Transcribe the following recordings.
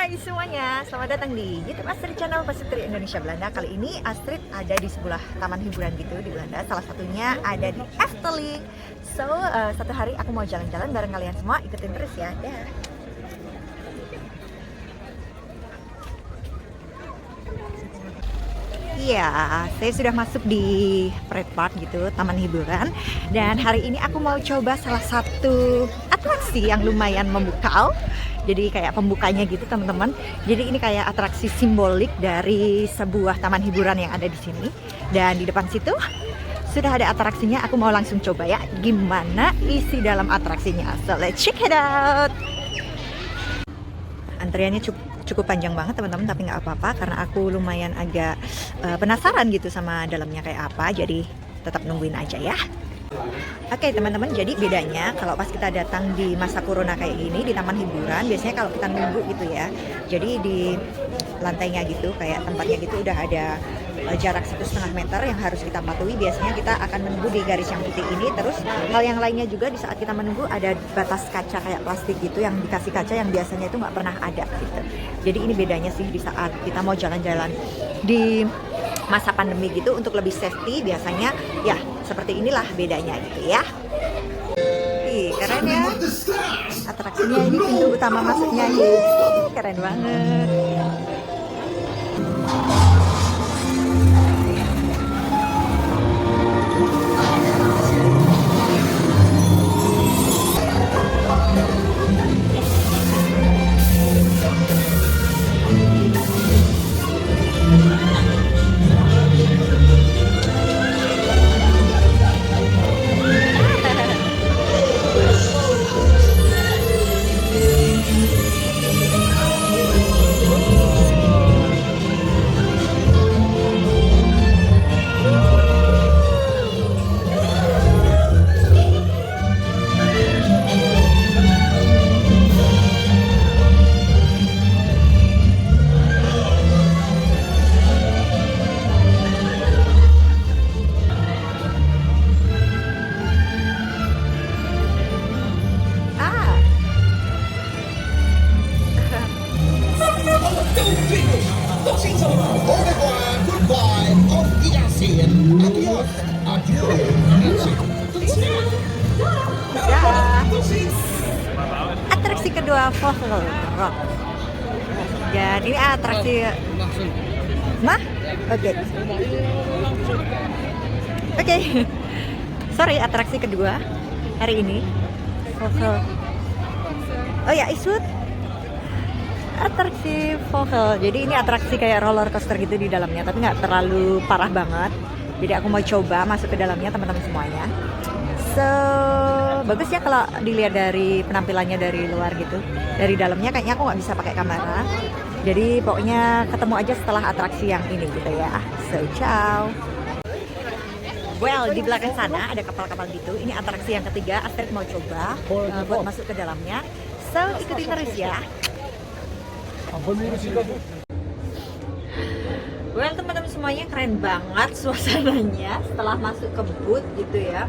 Hai semuanya, selamat datang di YouTube Astrid Channel Pasitri Indonesia Belanda. Kali ini Astrid ada di sebuah taman hiburan gitu di Belanda. Salah satunya ada di Efteling. So, satu hari aku mau jalan-jalan bareng kalian semua. Ikutin terus ya. Dah. Iya, saya sudah masuk di Pride Park gitu, taman hiburan. Dan hari ini aku mau coba salah satu atraksi yang lumayan memukau. Jadi kayak pembukanya gitu teman-teman. Jadi ini kayak atraksi simbolik dari sebuah taman hiburan yang ada di sini. Dan di depan situ sudah ada atraksinya. Aku mau langsung coba ya gimana isi dalam atraksinya. So let's check it out. Antriannya cukup panjang banget teman-teman, tapi nggak apa-apa karena aku lumayan agak penasaran gitu sama dalamnya kayak apa. Jadi tetap nungguin aja ya. Oke teman-teman, jadi bedanya kalau pas kita datang di masa corona kayak gini di taman hiburan, biasanya kalau kita nunggu gitu ya, jadi di lantainya gitu kayak tempatnya gitu udah ada jarak 1,5 meter yang harus kita patuhi. Biasanya kita akan menunggu di garis yang putih ini. Terus hal yang lainnya juga, di saat kita menunggu ada batas kaca kayak plastik gitu yang dikasih kaca yang biasanya itu nggak pernah ada gitu. Jadi ini bedanya sih di saat kita mau jalan-jalan di masa pandemi gitu untuk lebih safety. Biasanya ya seperti inilah bedanya gitu ya. Ih, keren ya atraksinya. Ini pintu utama masuknya. Keren banget. Atraksi kedua Vogel Rock. Dan ini atraksi Oke. Sorry, atraksi kedua hari ini Vogel. Oh ya, Isut. Atraksi Vogel. Jadi ini atraksi kayak roller coaster gitu di dalamnya, tapi nggak terlalu parah banget. Jadi aku mau coba masuk ke dalamnya teman-teman semuanya. So, bagus ya kalau dilihat dari penampilannya dari luar gitu. Dari dalamnya kayaknya aku nggak bisa pakai kamera. Jadi pokoknya ketemu aja setelah atraksi yang ini gitu ya. So, ciao. Well, di belakang sana ada kapal-kapal gitu. Ini atraksi yang ketiga. Astrid mau coba buat masuk ke dalamnya. So, ikutin terus ya. Well teman-teman semuanya, keren banget suasananya setelah masuk ke booth gitu ya.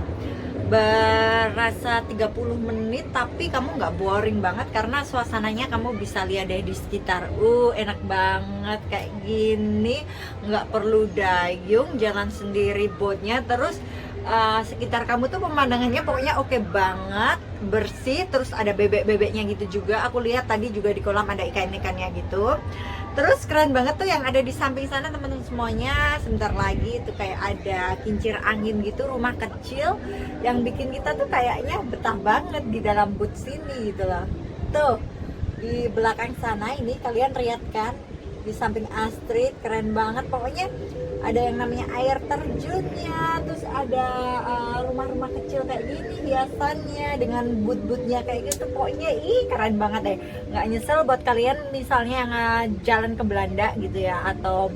Berasa 30 menit tapi kamu nggak boring banget karena suasananya kamu bisa lihat deh di sekitar. Enak banget kayak gini, nggak perlu dayung, jalan sendiri boatnya. Terus sekitar kamu tuh pemandangannya pokoknya oke banget, bersih. Terus ada bebek-bebeknya gitu juga. Aku lihat tadi juga di kolam ada ikan-ikannya gitu. Terus keren banget tuh yang ada di samping sana teman-teman semuanya. Sebentar lagi tuh kayak ada kincir angin gitu, rumah kecil yang bikin kita tuh kayaknya betah banget di dalam booth sini gitu loh. Tuh di belakang sana ini kalian lihat kan, di samping Astrid keren banget. Pokoknya ada yang namanya air terjunnya, terus ada rumah-rumah kecil kayak gini biasanya dengan booth-boothnya kayak gitu. Pokoknya keren banget deh. Nggak nyesel buat kalian misalnya yang jalan ke Belanda gitu ya, atau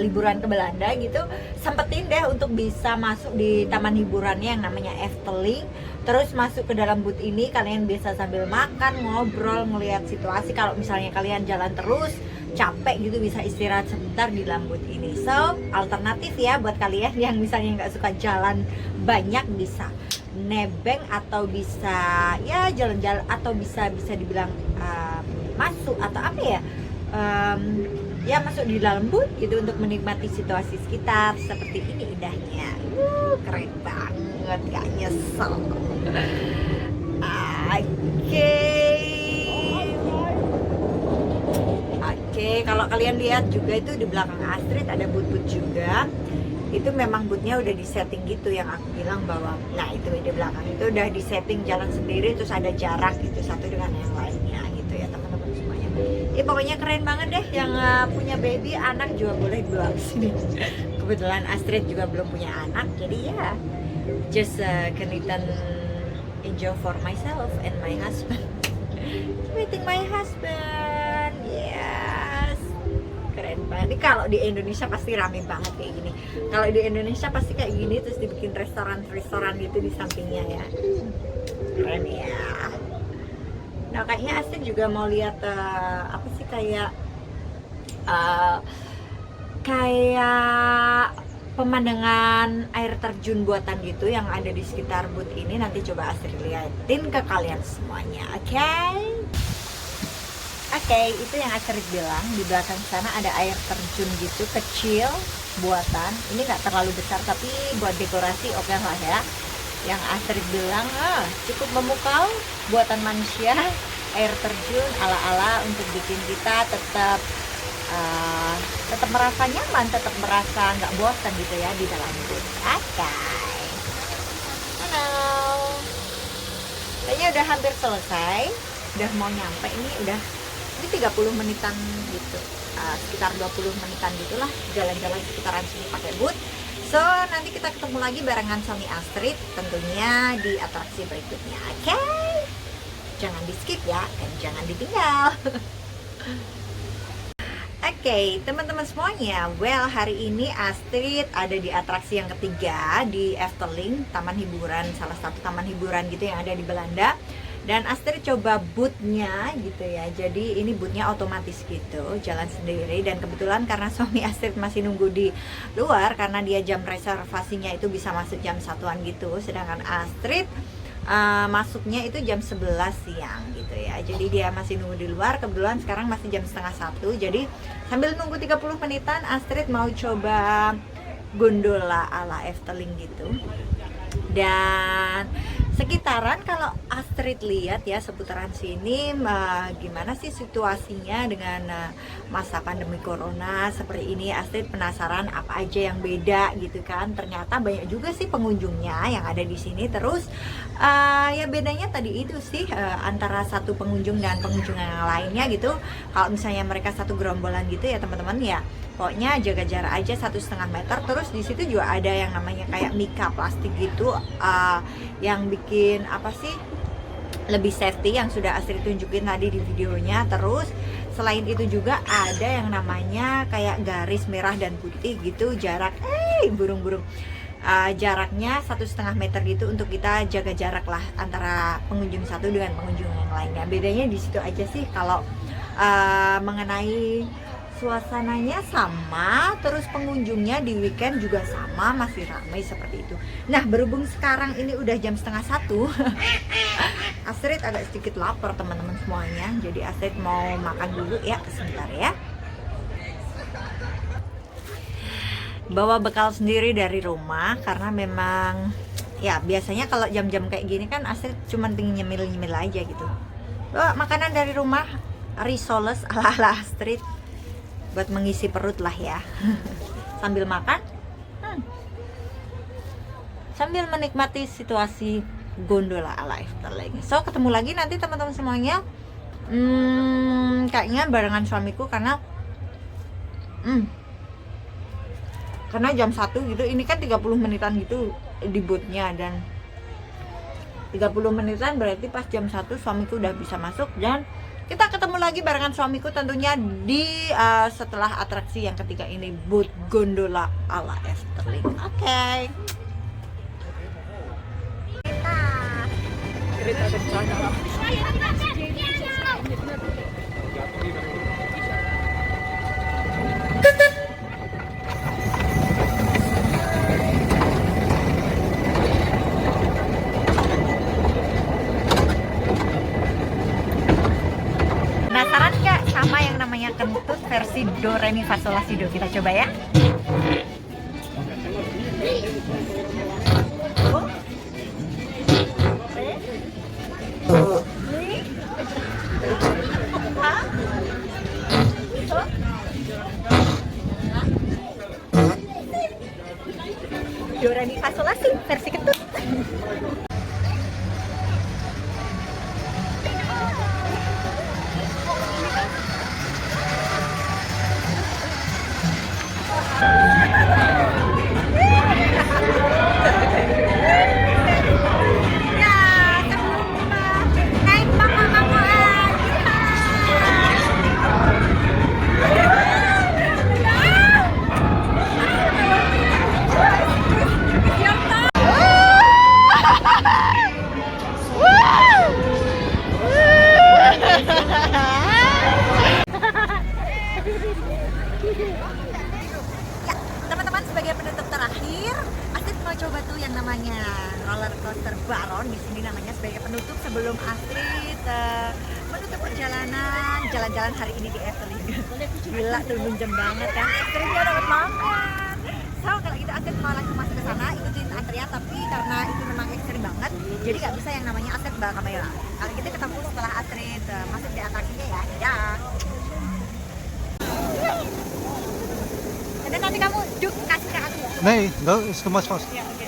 liburan ke Belanda gitu, sempetin deh untuk bisa masuk di taman hiburannya yang namanya Efteling. Terus masuk ke dalam booth ini, kalian bisa sambil makan, ngobrol, ngelihat situasi. Kalau misalnya kalian jalan terus capek gitu, bisa istirahat sebentar di dalam booth ini. So, alternatif ya buat kalian yang misalnya nggak suka jalan banyak, bisa nebeng atau bisa ya jalan-jalan, atau bisa dibilang masuk atau apa ya, ya masuk di dalam boot gitu untuk menikmati situasi sekitar seperti ini indahnya. Keren banget, gak nyesel. Oke, kalau kalian lihat juga itu di belakang Astrid ada boot-boot juga. Itu memang bootnya udah disetting gitu, yang aku bilang bahwa nah itu di belakang itu udah disetting jalan sendiri, terus ada jarak gitu satu dengan yang lainnya gitu ya teman-teman semuanya. Ya pokoknya keren banget deh. Yang punya baby anak juga boleh bawa ke sini. Kebetulan Astrid juga belum punya anak, jadi ya just can enjoy for myself and my husband. Meeting my husband, yes, keren banget. Ini kalau di Indonesia pasti rame banget kayak gini. Kalau di Indonesia pasti kayak gini, terus dibikin restoran gitu di sampingnya ya. Keren ya. Nah kayaknya Astrid juga mau lihat apa sih kayak pemandangan air terjun buatan gitu yang ada di sekitar booth ini. Nanti coba Astrid liatin ke kalian semuanya, oke? Oke, itu yang Astrid bilang, di belakang sana ada air terjun gitu kecil buatan. Ini nggak terlalu besar tapi buat dekorasi oke lah ya. Yang Astrid bilang cukup memukau, buatan manusia, air terjun ala-ala untuk bikin kita tetap merasa nyaman, tetap merasa nggak bosan gitu ya di dalam bus. Oke. Halo. Kayaknya udah hampir selesai, udah mau nyampe ini 30 menitan gitu, sekitar 20 menitan gitulah jalan-jalan sekitaran sini pakai boot. So nanti kita ketemu lagi barengan suami Astrid tentunya di atraksi berikutnya. Oke. Jangan di skip ya, dan jangan ditinggal. Oke, teman-teman semuanya, well hari ini Astrid ada di atraksi yang ketiga di Efteling, taman hiburan, salah satu taman hiburan gitu yang ada di Belanda. Dan Astrid coba bootnya gitu ya, jadi ini bootnya otomatis gitu, jalan sendiri. Dan kebetulan karena suami Astrid masih nunggu di luar, karena dia jam reservasinya itu bisa masuk jam 1-an gitu, sedangkan Astrid masuknya itu jam 11 siang gitu ya. Jadi dia masih nunggu di luar, kebetulan sekarang masih jam setengah 1. Jadi sambil nunggu 30 menitan Astrid mau coba gondola ala Efteling gitu. Dan sekitaran kalau Astrid lihat ya seputaran sini gimana sih situasinya dengan masa pandemi corona seperti ini. Astrid penasaran apa aja yang beda gitu kan. Ternyata banyak juga sih pengunjungnya yang ada di sini. Terus ya bedanya tadi itu sih antara satu pengunjung dan pengunjung yang lainnya gitu. Kalau misalnya mereka satu gerombolan gitu ya teman-teman ya, pokoknya jaga jarak aja 1,5 meter. Terus di situ juga ada yang namanya kayak mika plastik gitu, yang bikin apa sih lebih safety, yang sudah Astrid tunjukin tadi di videonya. Terus selain itu juga ada yang namanya kayak garis merah dan putih gitu, jarak burung-burung jaraknya 1,5 meter gitu untuk kita jaga jarak lah antara pengunjung satu dengan pengunjung yang lainnya. Bedanya di situ aja sih. Kalau mengenai suasananya sama, terus pengunjungnya di weekend juga sama, masih ramai seperti itu. Nah berhubung sekarang ini udah jam setengah 1, Astrid agak sedikit lapar teman-teman semuanya. Jadi Astrid mau makan dulu ya, sebentar ya. Bawa bekal sendiri dari rumah karena memang ya biasanya kalau jam-jam kayak gini kan Astrid cuma pengen nyemil-nyemil aja gitu. Bawa makanan dari rumah, risoles ala-ala Astrid buat mengisi perut lah ya. Sambil makan sambil menikmati situasi gondola ala Efteling. So ketemu lagi nanti teman-teman semuanya, kayaknya barengan suamiku karena jam 1 gitu. Ini kan 30 menitan gitu di bootnya, dan 30 menitan berarti pas jam 1 suamiku udah bisa masuk. Dan kita ketemu lagi barengan suamiku tentunya di setelah atraksi yang ketiga ini, boot gondola ala Efteling. Oke. Kereta kencana. Penasaran nggak sama yang namanya namanya kentut versi do re mi fa sol la si do. Kita coba ya. Do re mi fa sol la si versi kentut. Teman-teman, sebagai penutup terakhir, Astrid mau coba tuh yang namanya roller coaster Baron di sini namanya sebagai penutup sebelum Astrid menutup perjalanan jalan-jalan hari ini di Efteling. Gila tuh nunjem banget kan, Astridnya dapat banget. So kalau gitu Astrid mau langsung masuk ke sana, ikutin antrian, tapi karena itu memang ekstrim banget, jadi nggak bisa yang namanya Astrid bawa kamera. Kalau kita ketemu setelah Astrid masuk di atraksinya ya, dadah. Dan nanti kamu juk kasih ke aku ya? Nee, dat is te much vast. Ya, oke.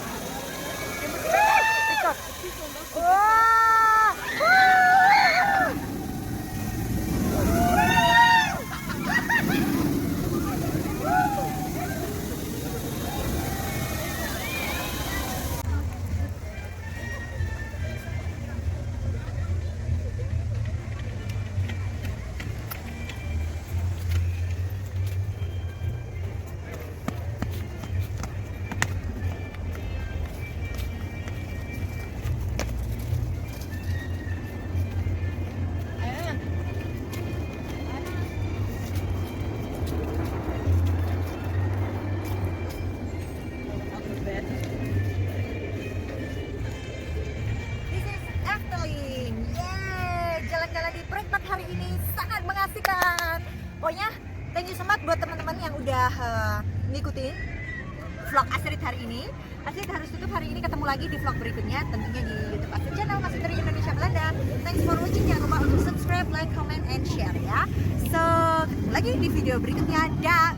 Wah! This is Efteling. Yeay, jalan-jalan di Prankpad hari ini sangat mengasihkan. Pokoknya thank you so much buat teman-teman yang udah ngikutin vlog Astrid hari ini. Astrid harus tutup hari ini, ketemu lagi di vlog berikutnya tentunya di YouTube Astrid Channel masih dari Indonesia Belanda. Thanks for watching, jangan lupa untuk subscribe, like, comment, and share ya. So, ketemu lagi di video berikutnya. Dah.